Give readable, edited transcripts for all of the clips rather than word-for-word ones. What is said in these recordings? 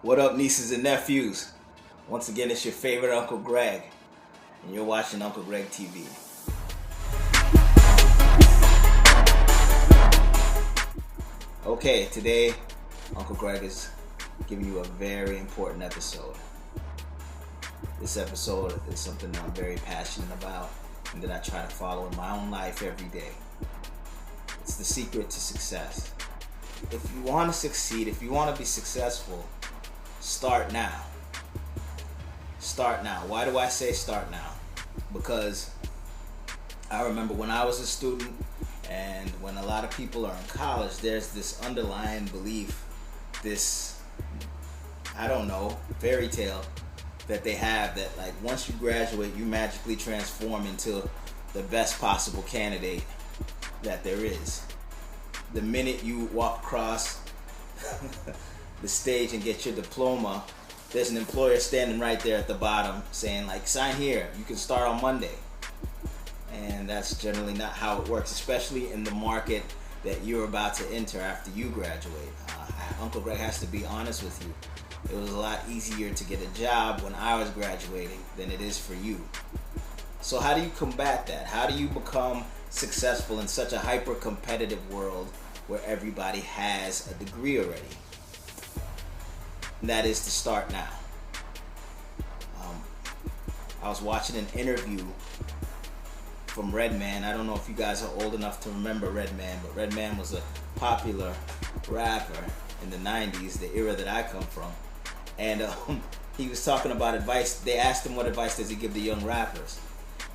What up, nieces and nephews? Once again, it's your favorite Uncle Greg, and you're watching Uncle Greg TV. Okay, today, Uncle Greg is giving you a very important episode. This episode is something that I'm very passionate about and that I try to follow in my own life every day. It's the secret to success. If you want to succeed, if you want to be successful, start now. Start now. Why do I say start now? Because I remember when I was a student and when a lot of people are in college, there's this underlying belief, this, fairy tale that they have that like once you graduate, you magically transform into the best possible candidate that there is. The minute you walk across the stage and get your diploma, there's an employer standing right there at the bottom saying like, sign here, you can start on Monday. And that's generally not how it works, especially in the market that you're about to enter after you graduate. Uncle Greg has to be honest with you. It was a lot easier to get a job when I was graduating than it is for you. So how do you combat that? How do you become successful in such a hyper-competitive world where everybody has a degree already? And that is to start now. I was watching an interview from Redman. I don't know if you guys are old enough to remember Redman, but Redman was a popular rapper in the 90s, the era that I come from. And he was talking about advice. They asked him what advice does he give the young rappers.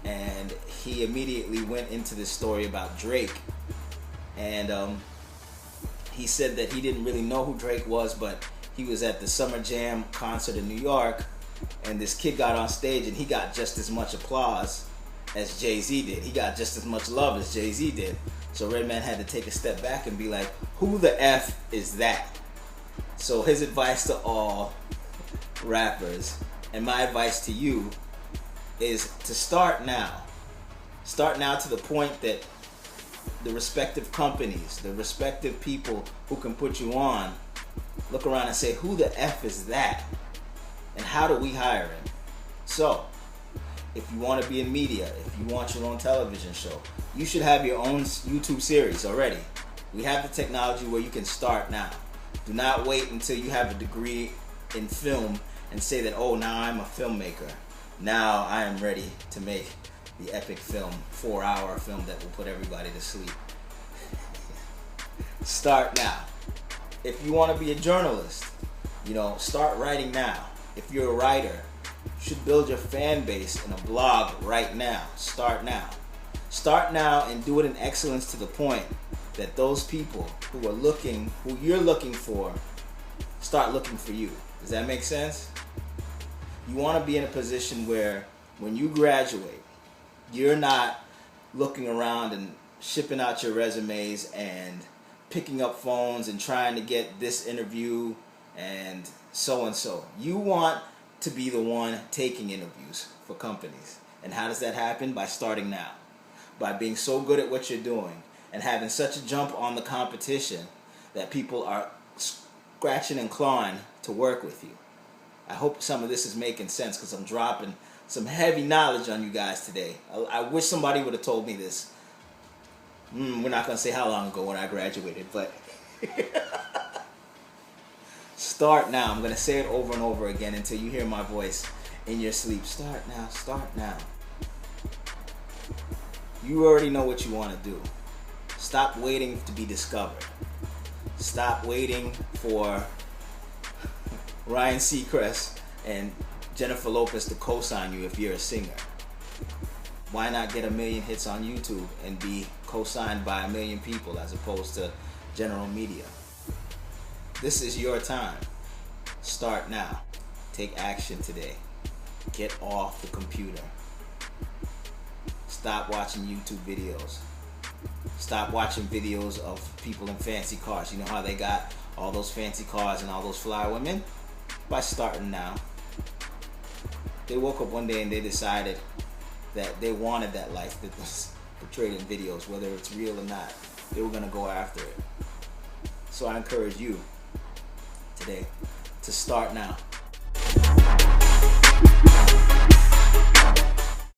And he immediately went into this story about Drake. And he said that he didn't really know who Drake was, but he was at the Summer Jam concert in New York, and this kid got on stage and he got just as much applause as Jay-Z did. He got just as much love as Jay-Z did. So Redman had to take a step back and be like, who the F is that? So his advice to all rappers, and my advice to you, is to start now. Start now to the point that the respective companies, the respective people who can put you on, look around and say, who the F is that? And how do we hire him? So, if you want to be in media, if you want your own television show, you should have your own YouTube series already. We have the technology where you can start now. Do not wait until you have a degree in film and say that, oh, now I'm a filmmaker. Now I am ready to make the epic film, 4-hour film that will put everybody to sleep. Start now. If you want to be a journalist, start writing now. If you're a writer, you should build your fan base in a blog right now. Start now. Start now and do it in excellence to the point that those people who you're looking for, start looking for you. Does that make sense? You want to be in a position where when you graduate, you're not looking around and shipping out your resumes and picking up phones and trying to get this interview and so and so. You want to be the one taking interviews for companies. And how does that happen? By starting now. By being so good at what you're doing and having such a jump on the competition that people are scratching and clawing to work with you. I hope some of this is making sense because I'm dropping some heavy knowledge on you guys today. I wish somebody would have told me this. We're not going to say how long ago when I graduated, but start now. I'm going to say it over and over again until you hear my voice in your sleep. Start now, start now. You already know what you want to do. Stop waiting to be discovered. Stop waiting for Ryan Seacrest and Jennifer Lopez to co-sign you if you're a singer. Why not get 1 million hits on YouTube and be co-signed by 1 million people as opposed to general media? This is your time. Start now. Take action today. Get off the computer. Stop watching YouTube videos. Stop watching videos of people in fancy cars. You know how they got all those fancy cars and all those fly women? By starting now. They woke up one day and they decided that they wanted that life that was portrayed in videos, whether it's real or not. They were going to go after it. So I encourage you today to start now.